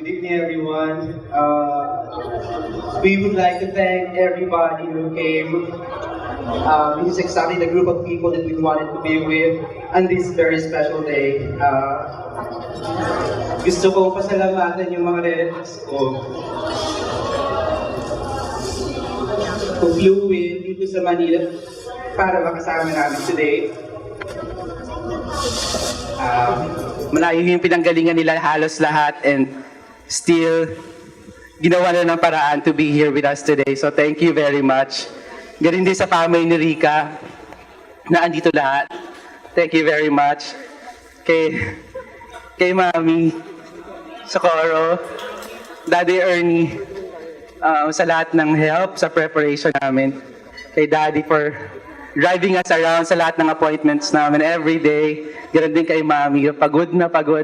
evening, everyone. We would like to thank everybody who came. This is exactly the group of people that we wanted to be with on this very special day. Gusto ko pasalamatan yung mga relatives ko who flew in dito sa Manila para makasama namin today. Malayo yung pinanggalingan nila halos lahat and still ginawa na ng paraan to be here with us today. So thank you very much. Ganun din sa family ni Rica na andito lahat. Thank you very much. Kay Mami, Socorro, Daddy Ernie, sa lahat ng help sa preparation namin. Kay Daddy for driving us around sa lahat ng appointments namin every day. Ganun din kay Mami, pagod na pagod.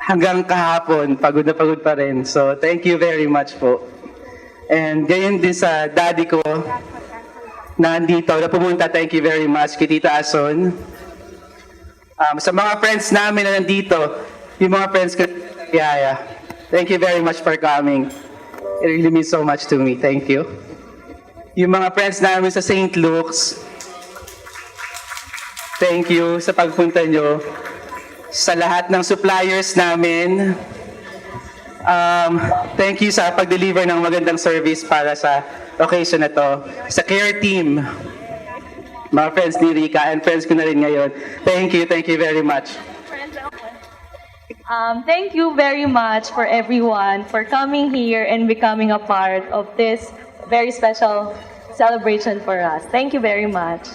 Hanggang kahapon, pagod na pagod pa rin. So, thank you very much po. And gayon din sa daddy ko na andito, na pumunta, thank you very much kay Tita Ason. Sa mga friends namin na nandito, yung mga friends ko, Yaya, thank you very much for coming. It really means so much to me. Thank you. Yung mga friends namin sa St. Luke's, thank you sa pagpunta nyo. Sa lahat ng suppliers namin, thank you sa pag-deliver ng magandang service para sa occasion na to. Sa care team, mga friends ni Rica and friends ko na rin ngayon. Thank you very much. Thank you very much for everyone for coming here and becoming a part of this very special celebration for us. Thank you very much.